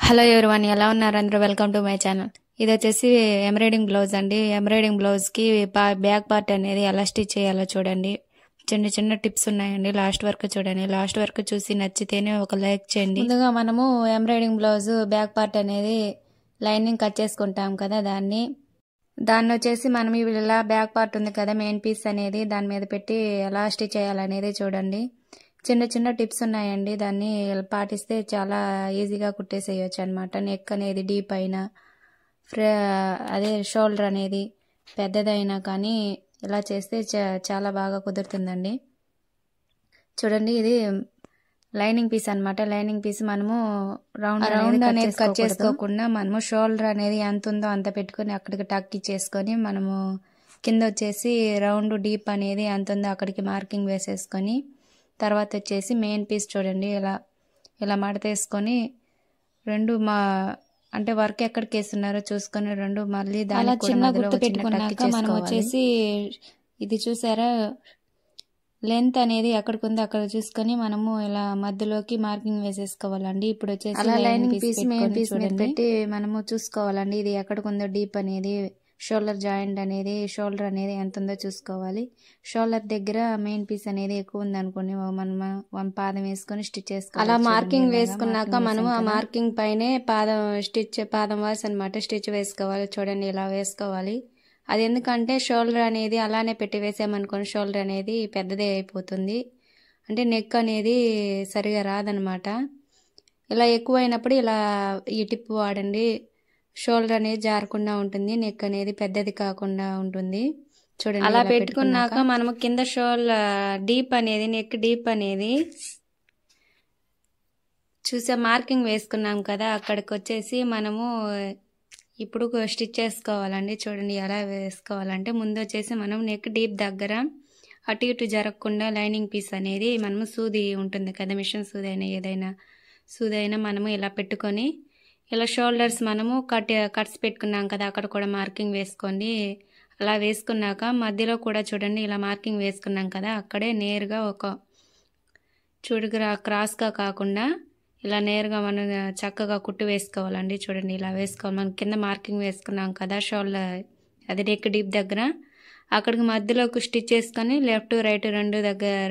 Hello everyone, ఎలా ఉన్నారు అందరూ? Welcome to my channel. ఇది వచ్చేసి ఎంబ్రాయిడింగ్ బ్లౌజ్ అండి. ఎంబ్రాయిడింగ్ బ్లౌజ్కి బ్యాక్ పార్ట్ అనేది ఎలా స్టిచ్ చేయాలో చూడండి. చిన్న చిన్న టిప్స్ ఉన్నాయండి, లాస్ట్ వరకు చూడండి. లాస్ట్ వరకు చూసి నచ్చితేనే ఒక లైక్ చేయండి. ముందుగా మనము ఎంబ్రాయిడింగ్ బ్లౌజ్ బ్యాక్ పార్ట్ అనేది లైనింగ్ కట్ చేసుకుంటాం కదా, దాన్ని వచ్చేసి మనం ఇలా బ్యాక్ పార్ట్ ఉంది కదా, మెయిన్ పీస్ అనేది దాని మీద పెట్టి ఎలా స్టిచ్ చేయాలనేది చూడండి. చిన్న చిన్న టిప్స్ ఉన్నాయండి, దాన్ని పాటిస్తే చాలా ఈజీగా కుట్టేసేయచ్చు అనమాట. నెక్ అనేది డీప్ అయినా అదే షోల్డర్ అనేది పెద్దదైనా కానీ ఇలా చేస్తే చాలా బాగా కుదురుతుందండి. చూడండి, ఇది లైనింగ్ పీస్ అనమాట. లైనింగ్ పీస్ మనము రౌండ్ అనేది కట్ చేసుకోకుండా మనము షోల్డర్ అనేది ఎంత ఉందో అంత పెట్టుకుని అక్కడికి టక్ ఇచ్చేసుకొని మనము కింద వచ్చేసి రౌండ్ డీప్ అనేది ఎంత ఉందో అక్కడికి మార్కింగ్ వేసేసుకొని తర్వాత వచ్చేసి మెయిన్ పీస్ చూడండి ఇలా మడత వేసుకొని రెండు అంటే వర్క్ ఎక్కడికి వేస్తున్నారో చూసుకొని రెండు మళ్ళీ దాని చిన్న గుర్తు పెట్టుకున్నాక మనం వచ్చేసి ఇది చూసారా, లెంత్ అనేది ఎక్కడికి ఉందో అక్కడ చూసుకొని మనము ఇలా మధ్యలోకి మార్కింగ్ వేసేసుకోవాలండి. ఇప్పుడు వచ్చేసి అలా లైనింగ్ పీస్ మెయిన్ పీస్ మీద పెట్టి మనము చూసుకోవాలండి ఇది ఎక్కడికి ఉందో డీప్ అనేది. షోల్డర్ జాయింట్ అనేది షోల్డర్ అనేది ఎంత ఉందో చూసుకోవాలి. షోల్డర్ దగ్గర మెయిన్ పీస్ అనేది ఎక్కువ ఉంది అనుకోండి, మనం పాదం వేసుకొని స్టిచ్ చేసుకోవాలి. అలా మార్కింగ్ వేసుకున్నాక మనము ఆ మార్కింగ్ పైనే పాదం వాస్ అనమాట స్టిచ్ వేసుకోవాలి. చూడండి, ఇలా వేసుకోవాలి. అది ఎందుకంటే షోల్డర్ అనేది అలానే పెట్టి వేసామనుకోండి షోల్డర్ అనేది పెద్దదే అయిపోతుంది, అంటే నెక్ అనేది సరిగా రాదనమాట. ఇలా ఎక్కువైనప్పుడు ఇలా ఈ టిప్ వాడండి. షోల్డర్ అనేది జారకుండా ఉంటుంది, నెక్ అనేది పెద్దది కాకుండా ఉంటుంది. చూడండి, అలా పెట్టుకున్నాక మనము కింద డీప్ అనేది నెక్ డీప్ అనేది చూసే మార్కింగ్ వేసుకున్నాం కదా, అక్కడికి వచ్చేసి మనము ఇప్పుడు స్టిచ్ చేసుకోవాలండి. చూడండి, ఎలా వేసుకోవాలంటే ముందు వచ్చేసి మనం నెక్ డీప్ దగ్గర అటు ఇటు జరగకుండా లైనింగ్ పీస్ అనేది మనము సూది ఉంటుంది కదా, మిషన్ సూది అయినా ఏదైనా సూది అయినా మనము ఇలా పెట్టుకొని ఇలా షోల్డర్స్ మనము కట్స్ పెట్టుకున్నాం కదా, అక్కడ కూడా మార్కింగ్ వేసుకోండి. అలా వేసుకున్నాక మధ్యలో కూడా చూడండి ఇలా మార్కింగ్ వేసుకున్నాం కదా, అక్కడే నేరుగా క్రాస్గా కాకుండా ఇలా నేరుగా మనం చక్కగా కుట్టు వేసుకోవాలండి. చూడండి, ఇలా వేసుకోవాలి. మనం కింద మార్కింగ్ వేసుకున్నాం కదా షోల్డర్ అది నెక్ డీప్ దగ్గర, అక్కడికి మధ్యలోకి స్టిచ్ చేసుకొని లెఫ్ట్ రైట్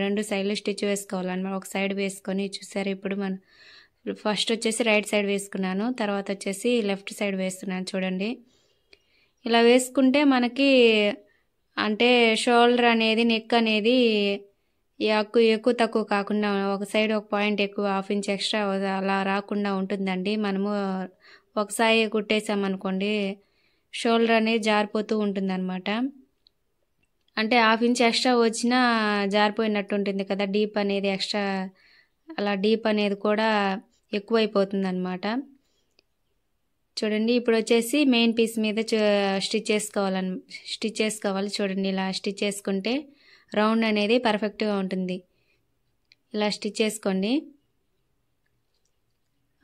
రెండు సైడ్లు స్టిచ్ వేసుకోవాలన్నమాట. ఒక సైడ్ వేసుకొని చూసారు, ఇప్పుడు మనం ఫస్ట్ వచ్చేసి రైట్ సైడ్ వేసుకున్నాను, తర్వాత వచ్చేసి లెఫ్ట్ సైడ్ వేస్తున్నాను. చూడండి, ఇలా వేసుకుంటే మనకి అంటే షోల్డర్ అనేది నెక్ అనేది ఎక్కువ తక్కువ కాకుండా ఒక సైడ్ ఒక పాయింట్ ఎక్కువ 1/2 ఇంచ్ ఎక్స్ట్రా అలా రాకుండా ఉంటుందండి. మనము ఒకసారి కుట్టేసామనుకోండి షోల్డర్ అనేది జారిపోతూ ఉంటుంది అనమాట. అంటే 1/2 ఇంచ్ ఎక్స్ట్రా వచ్చినా జారిపోయినట్టు ఉంటుంది కదా, డీప్ అనేది ఎక్స్ట్రా అలా డీప్ అనేది కూడా ఎక్కువైపోతుంది అనమాట. చూడండి, ఇప్పుడు వచ్చేసి మెయిన్ పీస్ మీద స్టిచ్ చేసుకోవాలి. చూడండి, ఇలా స్టిచ్ చేసుకుంటే రౌండ్ అనేది పర్ఫెక్ట్గా ఉంటుంది. ఇలా స్టిచ్ చేసుకోండి.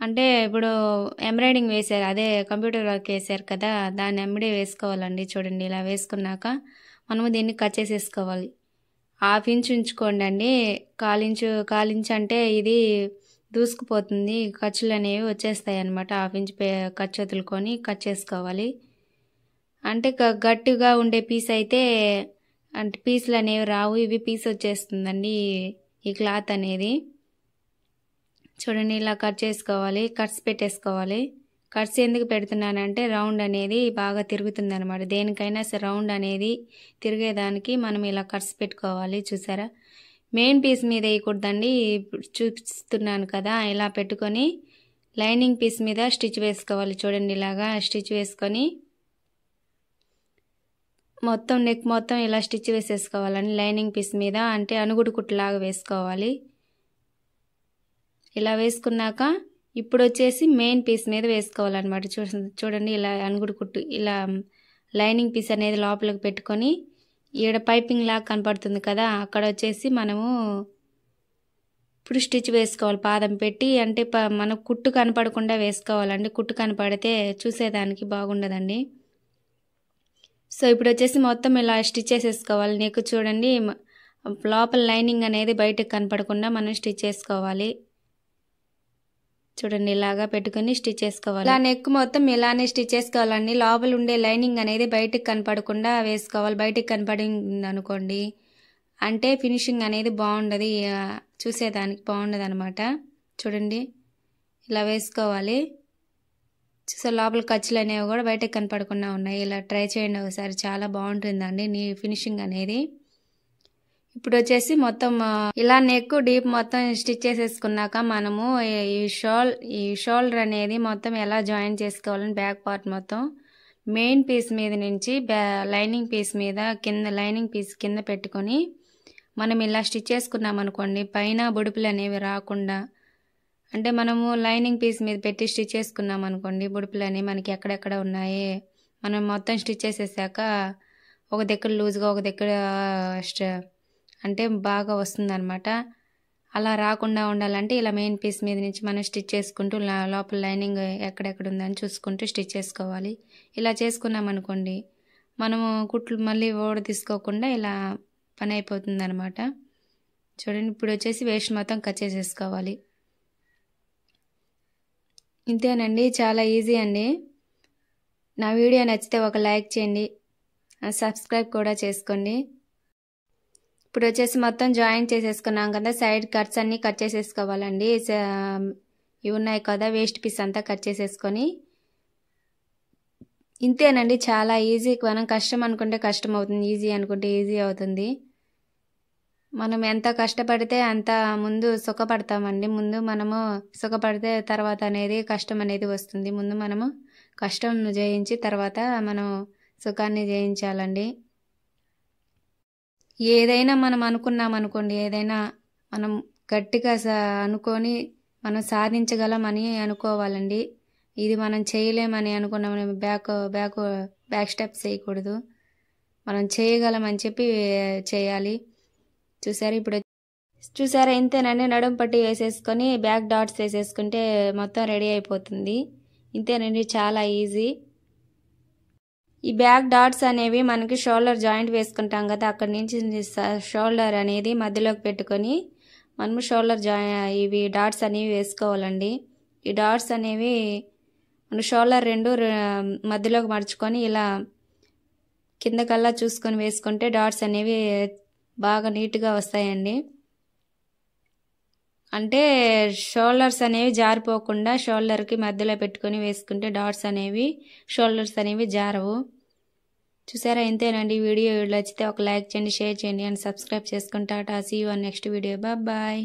అంటే ఇప్పుడు ఎంబ్రాయిడింగ్ వేసారు, అదే కంప్యూటర్ వర్క్ వేసారు కదా, దాన్ని ఎంబడే వేసుకోవాలండి. చూడండి, ఇలా వేసుకున్నాక మనము దీన్ని కట్ చేసేసుకోవాలి. 1/2 ఇంచ్ ఉంచుకోండి అండి. 1/4 ఇంచ్ అంటే ఇది దూసుకుపోతుంది, ఖర్చులు అనేవి వచ్చేస్తాయి అన్నమాట. 1/2 ఇంచ్ ఖర్చు వదులుకొని కట్ చేసుకోవాలి. అంటే గట్టిగా ఉండే పీస్ అయితే అంటే పీసులు అనేవి రావు, ఇవి పీస్ వచ్చేస్తుందండి ఈ క్లాత్ అనేది. చూడండి, ఇలా కట్ చేసుకోవాలి, కట్స్ పెట్టేసుకోవాలి. కట్స్ ఎందుకు పెడుతున్నానంటే రౌండ్ అనేది బాగా తిరుగుతుంది అనమాట. దేనికైనా సరే రౌండ్ అనేది తిరిగేదానికి మనం ఇలా కట్స్ పెట్టుకోవాలి. చూసారా, మెయిన్ పీస్ మీద వేయకూడదండి, చూపిస్తున్నాను కదా, ఇలా పెట్టుకొని లైనింగ్ పీస్ మీద స్టిచ్ వేసుకోవాలి. చూడండి, ఇలాగా స్టిచ్ వేసుకొని మొత్తం నెక్ మొత్తం ఇలా స్టిచ్ వేసేసుకోవాలండి లైనింగ్ పీస్ మీద, అంటే అనుగుడు కుట్టులాగా వేసుకోవాలి. ఇలా వేసుకున్నాక ఇప్పుడు వచ్చేసి మెయిన్ పీస్ మీద వేసుకోవాలన్నమాట. చూడండి, ఇలా అనుగుడు కుట్టు ఇలా లైనింగ్ పీస్ అనేది లోపలికి పెట్టుకొని ఈడ పైపింగ్ లాగా కనపడుతుంది కదా, అక్కడ వచ్చేసి మనము ఇప్పుడు స్టిచ్ వేసుకోవాలి పాదం పెట్టి. అంటే మన కుట్టు కనపడకుండా వేసుకోవాలండి, కుట్టు కనపడితే చూసేదానికి బాగుండదండి. సో ఇప్పుడు వచ్చేసి మొత్తం ఇలా స్టిచ్ చేసేసుకోవాలి. నెక్ చూడండి, లోపల లైనింగ్ అనేది బయటకు కనపడకుండా మనం స్టిచ్ చేసుకోవాలి. చూడండి ఇలాగా పెట్టుకొని స్టిచ్ చేసుకోవాలి. ఇలా నెక్ మొత్తం ఇలానే స్టిచ్ చేసుకోవాలండి. లోపల ఉండే లైనింగ్ అనేది బయటికి కనపడకుండా వేసుకోవాలి. బయటికి కనపడింది అనుకోండి అంటే ఫినిషింగ్ అనేది బాగుండదు, చూసేదానికి బాగుండదు అనమాట. చూడండి ఇలా వేసుకోవాలి. చూసే లోపల ఖర్చులు అనేవి కూడా బయటకు కనపడకుండా ఉన్నాయి. ఇలా ట్రై చేయండి ఒకసారి, చాలా బాగుంటుందండి నీ ఫినిషింగ్ అనేది. ఇప్పుడు వచ్చేసి మొత్తం ఇలా నెక్ డీప్ మొత్తం స్టిచ్ చేసేసుకున్నాక మనము ఈ షోల్డర్ అనేది మొత్తం ఎలా జాయిన్ చేసుకోవాలని బ్యాక్ పార్ట్ మొత్తం మెయిన్ పీస్ మీద నుంచి లైనింగ్ పీస్ మీద లైనింగ్ పీస్ కింద పెట్టుకొని మనం ఇలా స్టిచ్ చేసుకున్నాం అనుకోండి, పైన బొడుపులు అనేవి రాకుండా, అంటే మనము లైనింగ్ పీస్ మీద పెట్టి స్టిచ్ చేసుకున్నాం అనుకోండి, బొడుపులు అనేవి మనకి ఎక్కడెక్కడ ఉన్నాయి మనం మొత్తం స్టిచ్ చేసేసాక ఒక దగ్గర లూజ్గా ఒక దగ్గర అంటే బాగా వస్తుందన్నమాట. అలా రాకుండా ఉండాలంటే ఇలా మెయిన్ పీస్ మీద నుంచి మనం స్టిచ్ చేసుకుంటూ లోపల లైనింగ్ ఎక్కడెక్కడ ఉందని చూసుకుంటూ స్టిచ్ చేసుకోవాలి. ఇలా చేసుకున్నాం అనుకోండి మనము కుట్లు మళ్ళీ ఓడ తీసుకోకుండా ఇలా పని అయిపోతుంది అనమాట. చూడండి ఇప్పుడు వచ్చేసి వేస్ట్ మొత్తం కట్ చేసేసుకోవాలి. ఇంతేనండి, చాలా ఈజీ అండి. నా వీడియో నచ్చితే ఒక లైక్ చేయండి, సబ్స్క్రైబ్ కూడా చేసుకోండి. ఇప్పుడు వచ్చేసి మొత్తం జాయిన్ చేసేసుకున్నాం కదా, సైడ్ కట్స్ అన్నీ కట్ చేసేసుకోవాలండి. ఇవి ఉన్నాయి కదా వేస్ట్ పీస్ అంతా కట్ చేసేసుకొని, ఇంతేనండి, చాలా ఈజీ. మనం కష్టం అనుకుంటే కష్టం అవుతుంది, ఈజీ అనుకుంటే ఈజీ అవుతుంది. మనం ఎంత కష్టపడితే అంత ముందు సుఖపడతామండి. ముందు మనము సుఖపడితే తర్వాత అనేది కష్టం అనేది వస్తుంది. ముందు మనము కష్టం జయించి తర్వాత మనం సుఖాన్ని జయించాలండి. ఏదైనా మనం అనుకున్నాం అనుకోండి, ఏదైనా మనం గట్టిగా అనుకొని మనం సాధించగలమని అనుకోవాలండి. ఇది మనం చేయలేమని అనుకున్నాం బ్యాక్ స్టెప్స్ చేయకూడదు, మనం చేయగలమని చెప్పి చేయాలి. చూసారా ఇంతేనండి. నడుము పట్టి వేసేసుకొని బ్యాక్ డాట్స్ వేసేసుకుంటే మొత్తం రెడీ అయిపోతుంది. ఇంతేనండి, చాలా ఈజీ. ఈ బ్యాక్ డాట్స్ అనేవి మనకి షోల్డర్ జాయింట్ వేసుకుంటాం కదా, అక్కడి నుంచి షోల్డర్ అనేది మధ్యలోకి పెట్టుకొని మనము షోల్డర్ ఇవి డాట్స్ అనేవి వేసుకోవాలండి. ఈ డాట్స్ అనేవి మన షోల్డర్ రెండు మధ్యలోకి మడుచుకొని ఇలా కిందకల్లా చూసుకొని వేసుకుంటే డాట్స్ అనేవి బాగా నీట్గా వస్తాయండి. అంటే షోల్డర్స్ అనేవి జారిపోకుండా షోల్డర్కి మధ్యలో పెట్టుకొని వేసుకుంటే డాట్స్ అనేవి షోల్డర్స్ అనేవి జారవు. చూసారా ఇంతేనండి. వీడియో నచ్చితే ఒక లైక్ చేయండి, షేర్ చేయండి అండ్ సబ్స్క్రైబ్ చేసుకుంటా. See you on next video. Bye.